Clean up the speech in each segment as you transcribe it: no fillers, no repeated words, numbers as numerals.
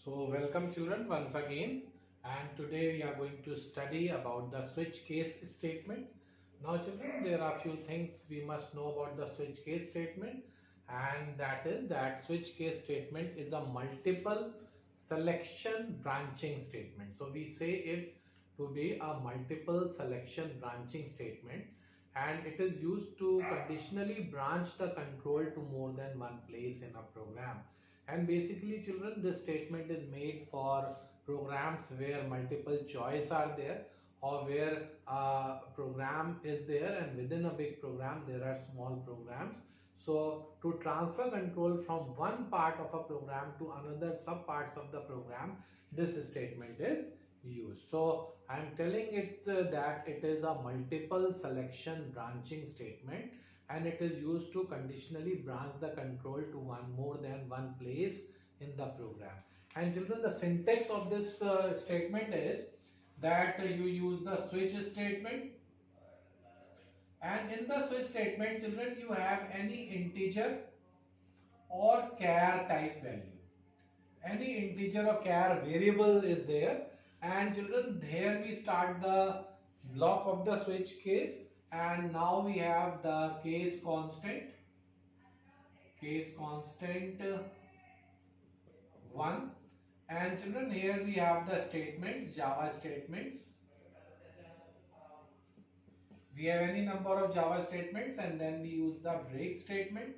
So welcome children once again, and today we are going to study about the switch case statement. Now children, there are few things we must know about the switch case statement, and that is that switch case statement is a multiple selection branching statement. So we say it to be a multiple selection branching statement, and it is used to conditionally branch the control to more than one place in a program. And basically children, this statement is made for programs where multiple choice are there, or where a program is there and within a big program there are small programs. So to transfer control from one part of a program to another sub parts of the program, this statement is used. So I am telling it that it is a multiple selection branching statement, and it is used to conditionally branch the control to one more than one place in the program. And children, the syntax of this statement is that you use the switch statement, and in the switch statement children, you have any integer or char type value. Any integer or char variable is there, and children, here we start the block of the switch case, and now we have the case constant 1, and children, here we have the statements, Java statements. We have any number of Java statements, and then we use the break statement.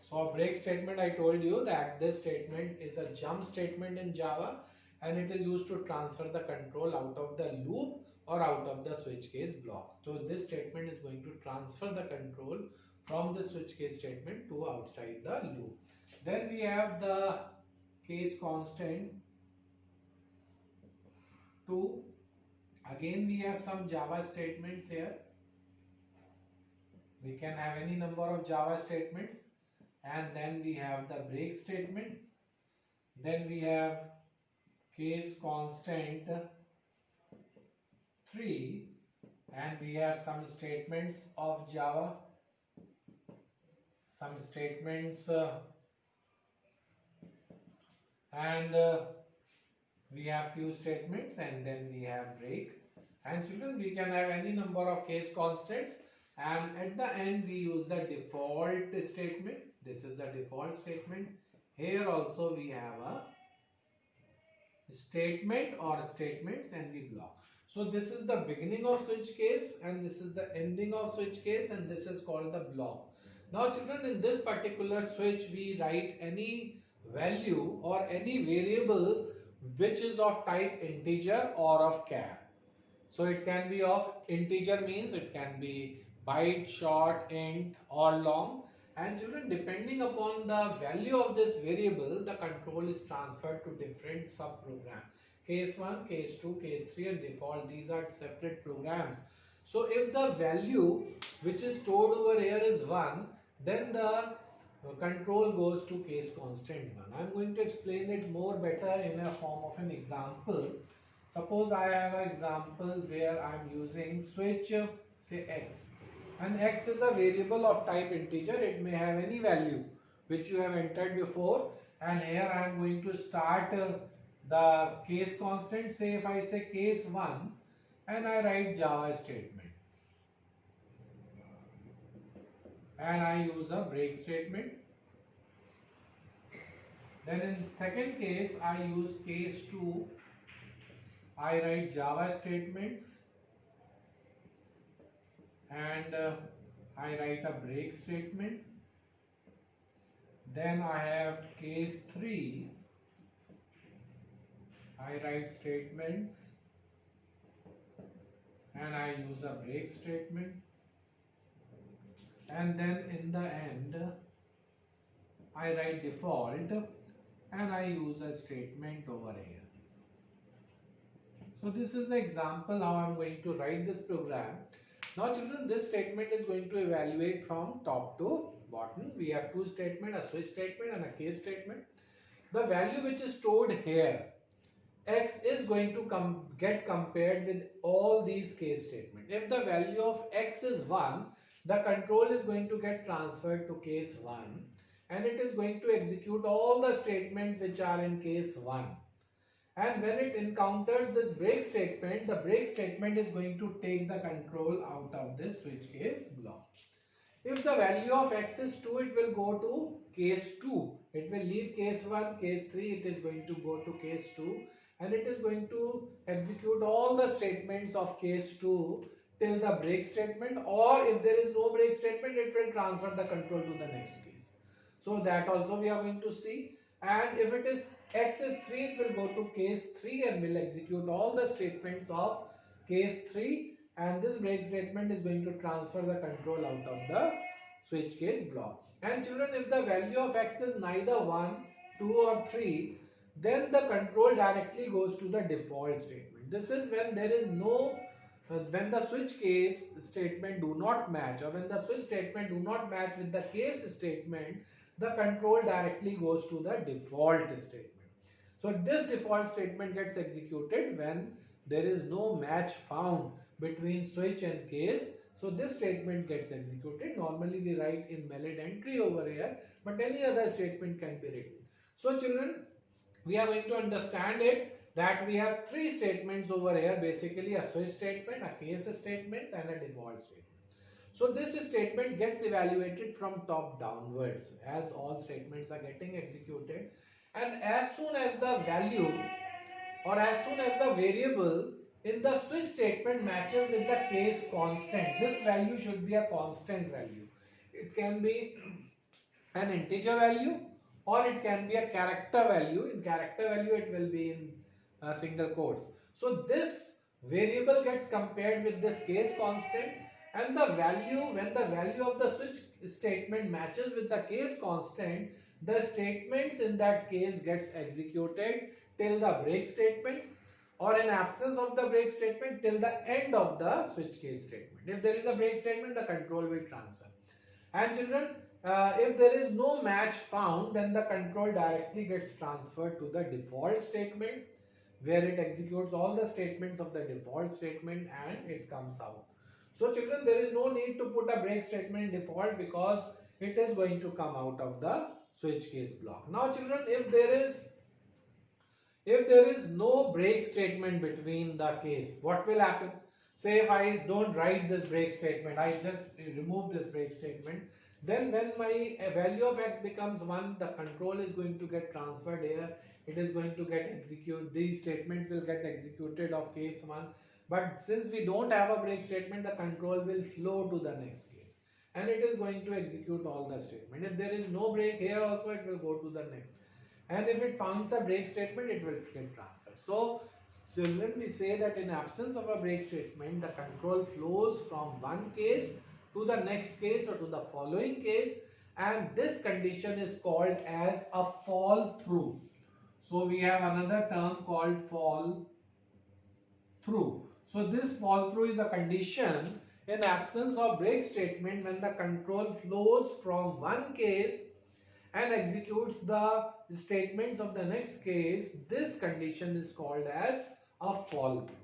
So a break statement, I told you that this statement is a jump statement in Java, and it is used to transfer the control out of the loop or out of the switch case block. So this statement is going to transfer the control from the switch case statement to outside the loop. Then we have the case constant 2. Again we have some Java statements here. We can have any number of Java statements, and then we have the break statement. Then we have case constant 3, and we have some statements of Java, some statements and we have few statements, and then we have break. And children, we can have any number of case constants, and at the end we use the default statement. This is the default statement. Here also we have a statement or statements, and we block. So this is the beginning of switch case, and this is the ending of switch case, and this is called the block. Now children, in this particular switch we write any value or any variable which is of type integer or of char. So it can be of integer, means it can be byte, short, int or long. And children, depending upon the value of this variable, the control is transferred to different sub programs. Case 1, case 2, case 3 and default, these are separate programs. So if the value which is stored over here is 1, then the control goes to case constant 1. I am going to explain it more better in a form of an example. Suppose I have an example where I am using switch say x, and x is a variable of type integer. It may have any value which you have entered before, and here I am going to start the case constant. Say if I say case 1, and I write Java statements, and I use a break statement. Then in second case I use case 2, I write Java statements, and I write a break statement. Then I have case 3, I write statements, and I use a break statement. And then in the end I write default, and I use a statement over here. So this is the example how I am going to write this program. Now children, this statement is going to evaluate from top to bottom. We have two statements, a switch statement and a case statement. The value which is stored here, x, is going to get compared with all these case statements. If the value of x is 1, the control is going to get transferred to case 1. and it is going to execute all the statements which are in case 1. And when it encounters this break statement, the break statement is going to take the control out of this switch case block. If the value of x is 2, it will go to case 2. It will leave case 1, case 3, it is going to go to case 2, and it is going to execute all the statements of case 2 till the break statement, or if there is no break statement, it will transfer the control to the next case. So that also we are going to see. And if it is x is 3, it will go to case 3 and will execute all the statements of case 3, and this break statement is going to transfer the control out of the switch case block. And children, if the value of x is neither 1, 2 or 3, then the control directly goes to the default statement. This is when there is no when the switch case statement do not match, or when the switch statement do not match with the case statement, the control directly goes to the default statement. So this default statement gets executed when there is no match found between switch and case. So this statement gets executed. Normally we write invalid entry over here, but any other statement can be written. So children, we are going to understand it that we have three statements over here, basically a switch statement, a case statement and a default statement. So this statement gets evaluated from top downwards as all statements are getting executed, and as soon as the value or as soon as the variable in the switch statement matches with the case constant, this value should be a constant value. It can be an integer value or it can be a character value. In character value it will be in single quotes. So this variable gets compared with this case constant, and the value, when the value of the switch statement matches with the case constant, the statements in that case gets executed till the break statement, or in absence of the break statement till the end of the switch case statement. If there is a break statement, the control will transfer. And children, if there is no match found, then the control directly gets transferred to the default statement, where it executes all the statements of the default statement and it comes out. So children, there is no need to put a break statement in default because it is going to come out of the switch case block. Now children, if there is no break statement between the case, what will happen? Say if I don't write this break statement, I just remove this break statement, then when my value of x becomes 1, the control is going to get transferred here. It is going to get executed. These statements will get executed of case 1. But since we don't have a break statement, the control will flow to the next case, and it is going to execute all the statement. If there is no break here also, it will go to the next. And if it finds a break statement, it will get transferred. So children, we say that in absence of a break statement, the control flows from one case to the next case or to the following case, and this condition is called as a fall through. So we have another term called fall through. So this fall through is a condition in absence of break statement when the control flows from one case and executes the statements of the next case. This condition is called as a fall through.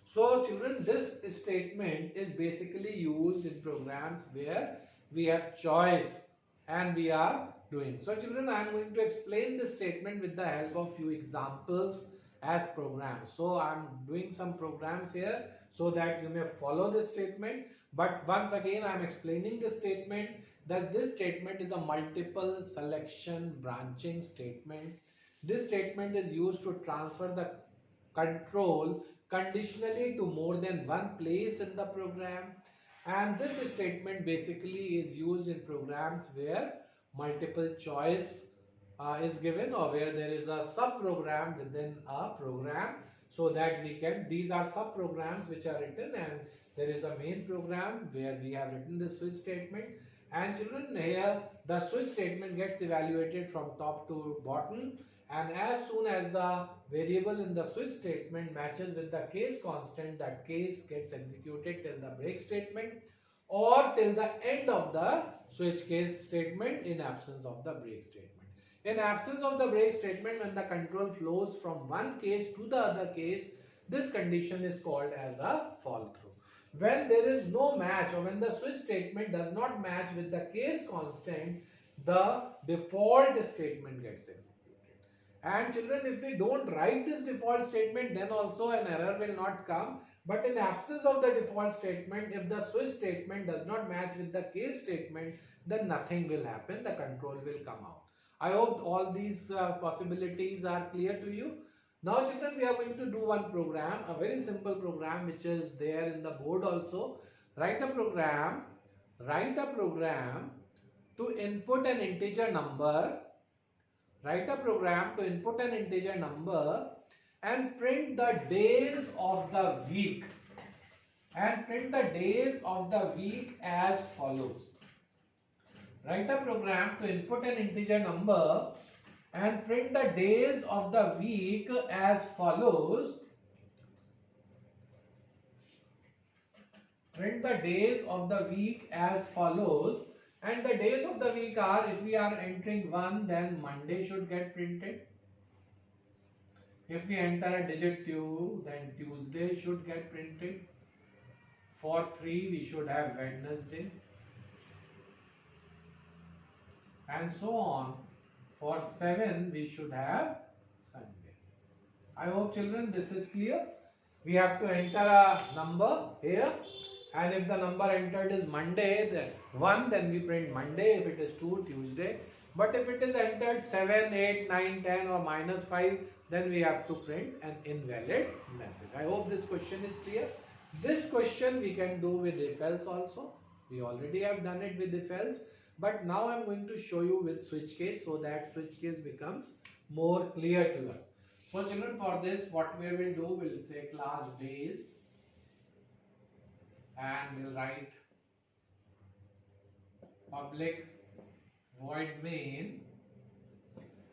So children, this statement is basically used in programs where we have choice and we are doing. So children, I am going to explain this statement with the help of few examples as programs. So I am doing some programs here so that you may follow this statement. But once again, I am explaining this statement, that this statement is a multiple selection branching statement. This statement is used to transfer the control conditionally to more than one place in the program, and this statement basically is used in programs where multiple choice is given, or where there is a sub program within a program, so that we can, these are sub programs which are written, and there is a main program where we have written the switch statement. And children, here the switch statement gets evaluated from top to bottom, and as soon as the variable in the switch statement matches with the case constant, that case gets executed till the break statement or till the end of the switch case statement in absence of the break statement. In absence of the break statement, when the control flows from one case to the other case, this condition is called as a fall through. When there is no match, or when the switch statement does not match with the case constant, the default statement gets executed. And children, if we don't write this default statement, then also an error will not come. But in absence of the default statement, if the switch statement does not match with the case statement, then nothing will happen. The control will come out. I hope all these possibilities are clear to you. Now children, we are going to do one program, a very simple program which is there in the board also. Write a program to input an integer number. Write a program to input an integer number and print the days of the week. And print the days of the week as follows. Write a program to input an integer number and print the days of the week as follows. Print the days of the week as follows. And the days of the week are, if we are entering 1, then Monday should get printed. If we enter a digit 2, then Tuesday should get printed. For 3, we should have Wednesday. And so on. For 7, we should have Sunday. I hope children this is clear. We have to enter a number here. And if the number entered is Monday, then 1, then we print Monday. If it is 2, Tuesday. But if it is entered 7, 8, 9, 10 or -5, then we have to print an invalid message. I hope this question is clear. This question we can do with if else also. We already have done it with if else. But now I am going to show you with switch case so that switch case becomes more clear to us. So children, for this what we will do, we'll say class days. And we'll write public void main,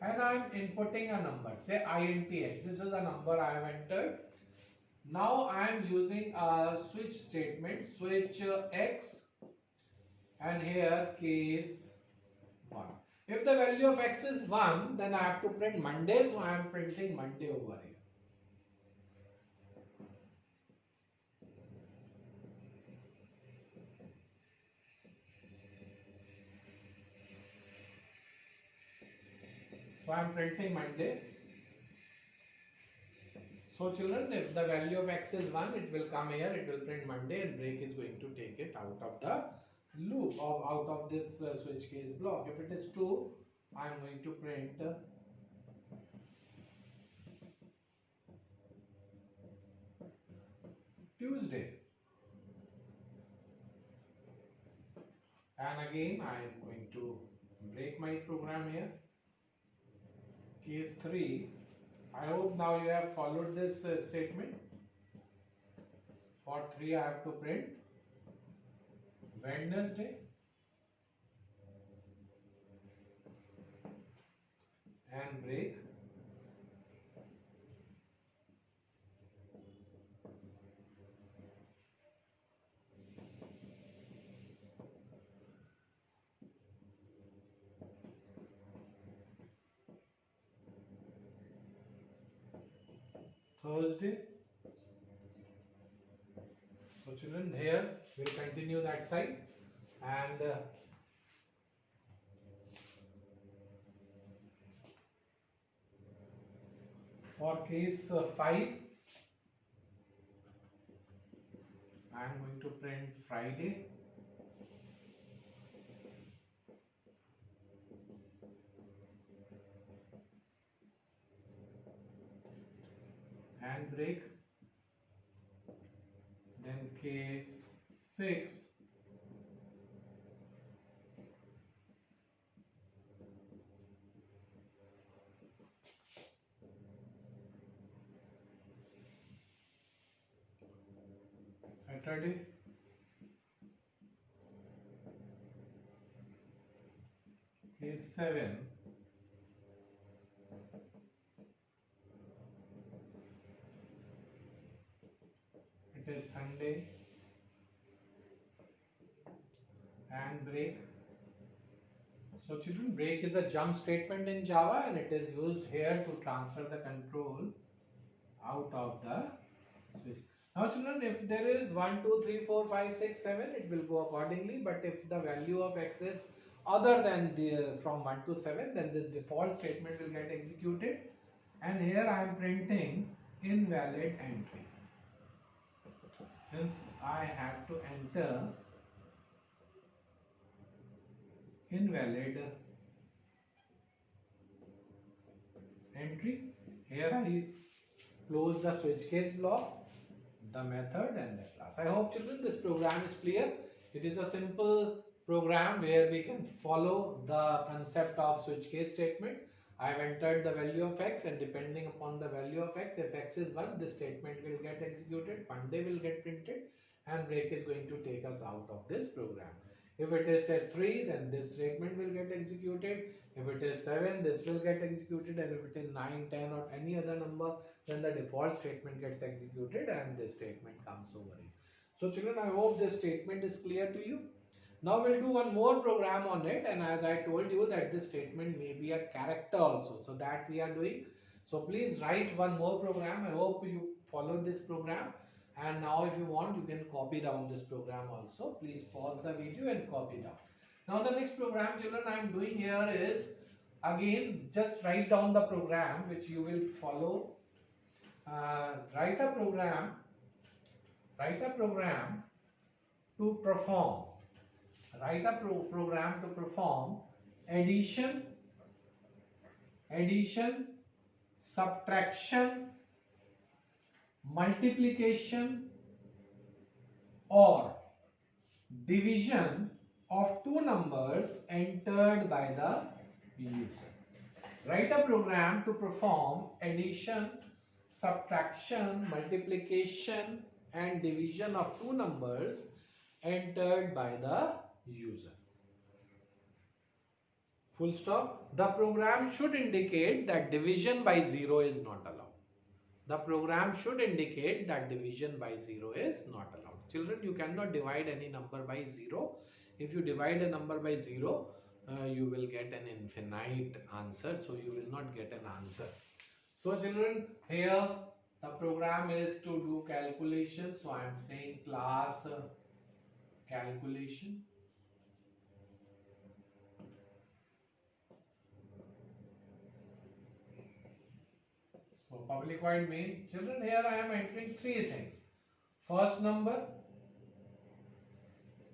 and I'm inputting a number, say intx. This is a number I have entered. Now I am using a switch statement, switch x, and here case 1. If the value of x is 1, then I have to print Monday, so I am printing Monday over here. So I am printing Monday. So children, if the value of x is 1, it will come here, it will print Monday, and break is going to take it out of the loop, out of this switch case block. If it is 2, I am going to print Tuesday. And again, I am going to break my program here. Case 3. I hope now you have followed this statement. For 3, I have to print Wednesday and break. Thursday. So children, here we'll continue that side, and for case 5, I am going to print Friday. And break. Then case 6, Saturday. Case 7, it is Sunday. And break. So children, break is a jump statement in Java, and it is used here to transfer the control out of the switch. Now children, if there is 1, 2, 3, 4, 5, 6, 7, it will go accordingly. But if the value of x is other than the from 1 to 7, then this default statement will get executed. And here I am printing invalid entry. Since I have to enter invalid entry, here I close the switch case block, the method and the class. I hope children this program is clear. It is a simple program where we can follow the concept of switch case statement. I have entered the value of x, and depending upon the value of x, if x is 1, this statement will get executed, Monday will get printed, and break is going to take us out of this program. If it is say 3, then this statement will get executed. If it is 7, this will get executed, and if it is 9, 10 or any other number, then the default statement gets executed and this statement comes over here. So children, I hope this statement is clear to you. Now we'll do one more program on it, and as I told you that this statement may be a character also, so that we are doing. So please write one more program. I hope you followed this program, and now if you want you can copy down this program also. Please pause the video and copy down. Now the next program children I am doing here is, again just write down the program which you will follow. Write a program to perform addition, subtraction, multiplication or division of two numbers entered by the user. Write a program to perform addition, subtraction, multiplication and division of two numbers entered by the user. Full stop. The program should indicate that division by 0 is not allowed. The program should indicate that division by 0 is not allowed. Children, you cannot divide any number by 0. If you divide a number by 0, you will get an infinite answer. So you will not get an answer. So children, here the program is to do calculation. So I am saying class calculation. So public void means, children, here I am entering three things. First number,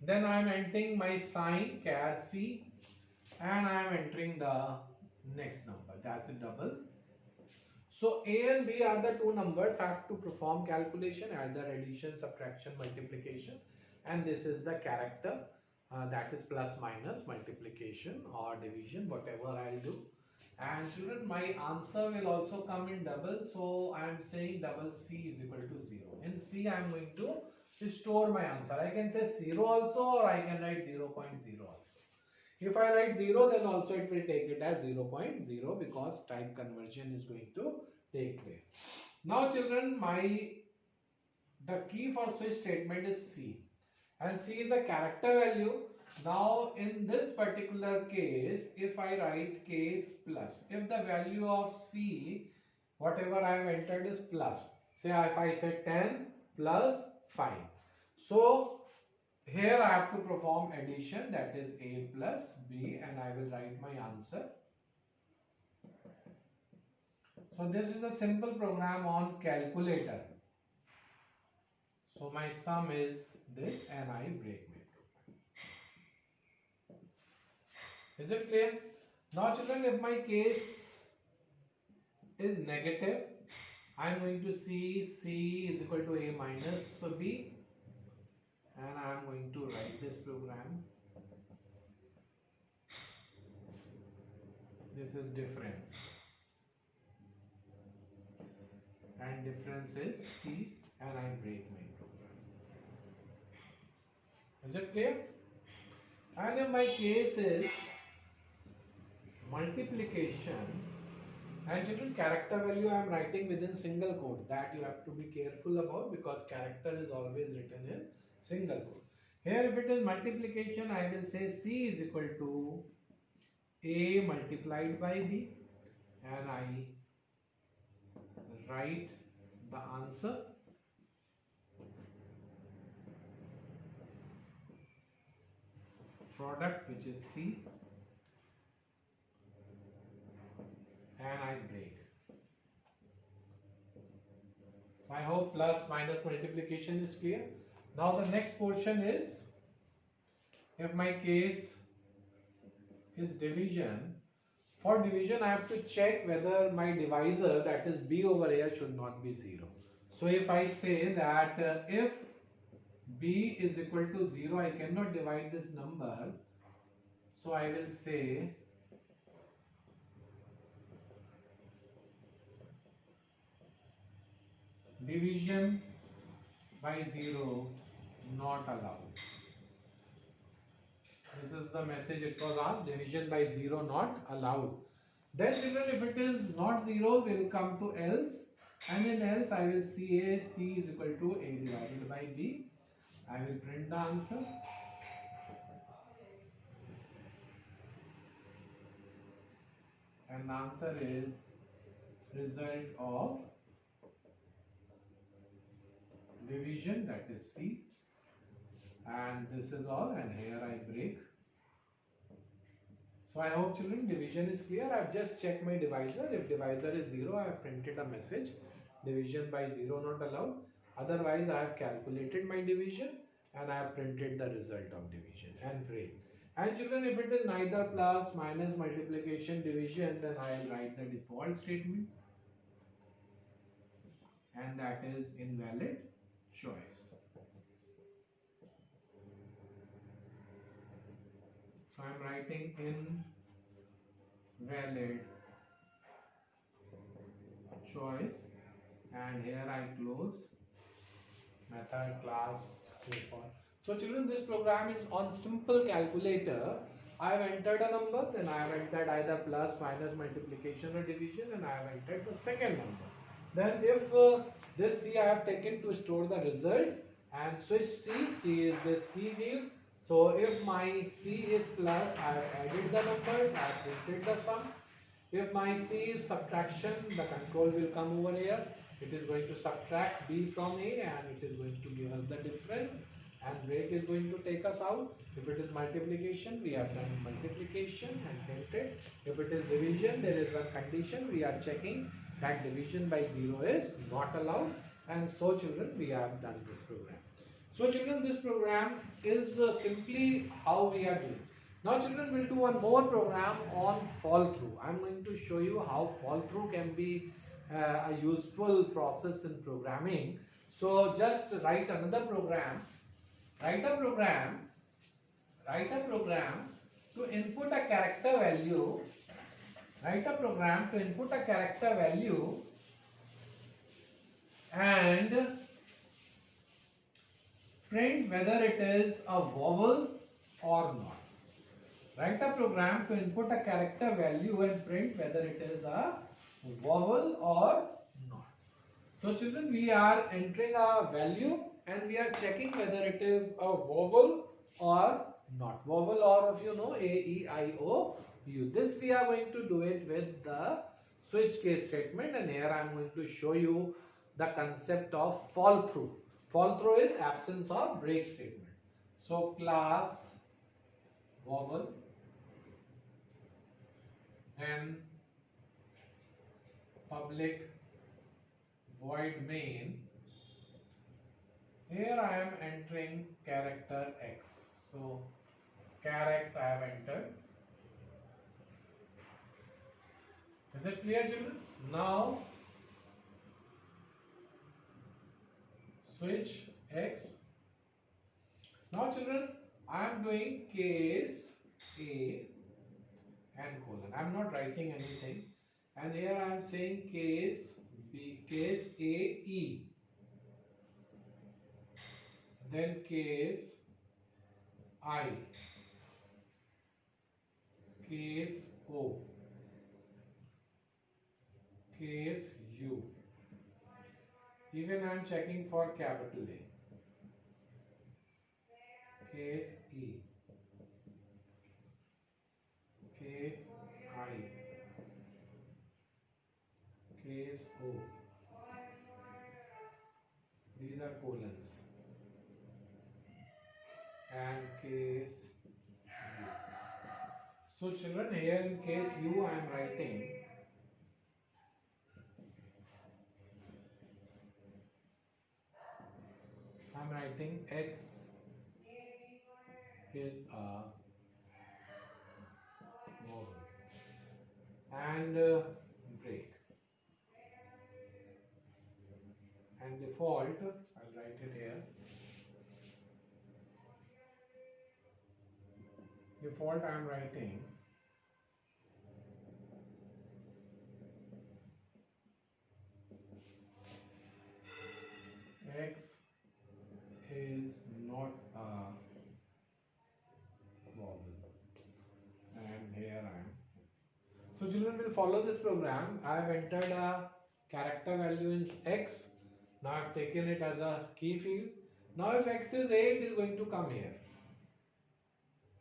then I am entering my sign char C, and I am entering the next number, that's a double. So A and B are the two numbers. I have to perform calculation, either addition, subtraction, multiplication, and this is the character, that is plus, minus, multiplication or division, whatever I'll do. And children, my answer will also come in double, so I am saying double C is equal to 0. In C I am going to store my answer. I can say 0 also, or I can write 0.0 also. If I write 0, then also it will take it as 0.0 because type conversion is going to take place. Now children, the key for switch statement is C, and C is a character value. Now in this particular case, if I write case plus, if the value of C, whatever I have entered is plus, say if I say 10 plus 5, so here I have to perform addition, that is A plus B, and I will write my answer. So this is a simple program on calculator. So my sum is this, and I break my program. Is it clear? Now children, if my case is negative, I am going to see C is equal to A minus B, and I am going to write this program. This is difference, and difference is C, and I break my program. Is it clear? And if my case is multiplication, and children, character value I am writing within single quote. That you have to be careful about, because character is always written in single quote. Here if it is multiplication, I will say C is equal to A multiplied by B, and I write the answer. Product, which is C, and I break. I hope plus minus multiplication is clear. Now the next portion is, if my case is division, for division I have to check whether my divisor, that is b over here, should not be 0. So if I say that if b is equal to 0, I cannot divide this number. So I will say division by 0 not allowed. This is the message it was asked, division by 0 not allowed. Then children, if it is not 0, we will come to else, and in else I will say C is equal to A divided by B. I will print the answer. And the answer is result of division, that is C. And this is all, and here I break. So I hope children division is clear. I have just checked my divisor. If divisor is 0, I have printed a message, division by 0 not allowed. Otherwise I have calculated my division and I have printed the result of division and break. And children, if it is neither plus, minus, multiplication, division, then I will write the default statement, and that is invalid choice. So I am writing invalid choice, and here I close method class default. So children, this program is on simple calculator. I have entered a number, then I have entered either plus, minus, multiplication or division, and I have entered the second number. Then if this C I have taken to store the result, and switch C is this key field. So if my C is plus, I have added the numbers, I have printed the sum. If my C is subtraction, the control will come over here. It is going to subtract B from A and it is going to give us the difference, and break is going to take us out. If it is multiplication, we have done multiplication and printed. If it is division, there is one condition, we are checking that division by 0 is not allowed, and so children, we have done this program. So children, this program is simply how we are doing. Now children, we'll do one more program on fall through. I'm going to show you how fall through can be a useful process in programming. So just write another program, write a program to input a character value, and print whether it is a vowel or not. Write a program to input a character value and print whether it is a vowel or not. So children, we are entering a value and we are checking whether it is a vowel or not. Vowel or, if you know, A, E, I, O, U. This we are going to do it with the switch case statement, and here I am going to show you the concept of fall through. Fall through is absence of break statement. So class vowel, then public void main. Here I am entering character X. So char X I have entered. Is it clear, children? Now switch X. Now children, I am doing case A and colon. I am not writing anything, and here I am saying case B, case A, E, then case I, case O, case U. Even I am checking for capital A, case E, case I, case O. These are colons, and case U. So children, here in case U I am writing writing X is a vowel and break, and default, I'll write it here, default I am writing X is not a vowel, and here I am. So children will follow this program. I have entered a character value in X. Now I have taken it as a key field. Now if X is 8, it is going to come here.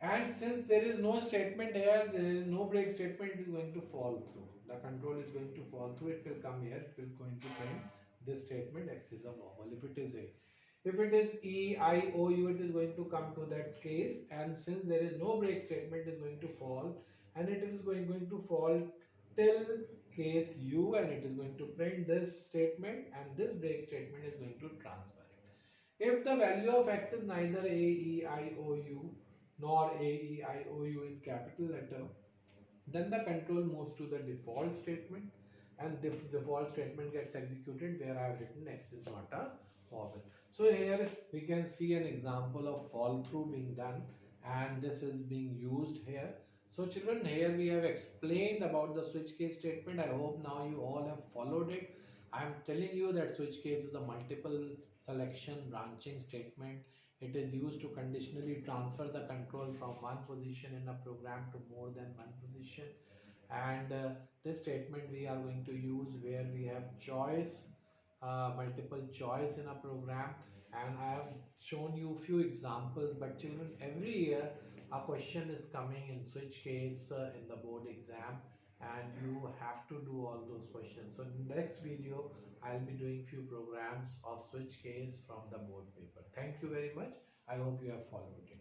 And since there is no statement here, there is no break statement, it is going to fall through. The control is going to fall through, it will come here, it will going to print this statement X is a vowel if it is A. If it is E, I, O, U, it is going to come to that case, and since there is no break statement, it is going to fall, and it is going to fall till case U, and it is going to print this statement, and this break statement is going to transfer it. If the value of X is neither A, E, I, O, U, nor A, E, I, O, U in capital letter, then the control moves to the default statement, and the default statement gets executed where I have written X is not a vowel. So here we can see an example of fall through being done, and this is being used here. So children, here we have explained about the switch case statement. I hope now you all have followed it. I am telling you that switch case is a multiple selection branching statement. It is used to conditionally transfer the control from one position in a program to more than one position. And this statement we are going to use where we have choice, multiple choice in a program. And I have shown you few examples, but children, every year a question is coming in switch case in the board exam, and you have to do all those questions. So in the next video I'll be doing few programs of switch case from the board paper. Thank you very much. I hope you have followed it.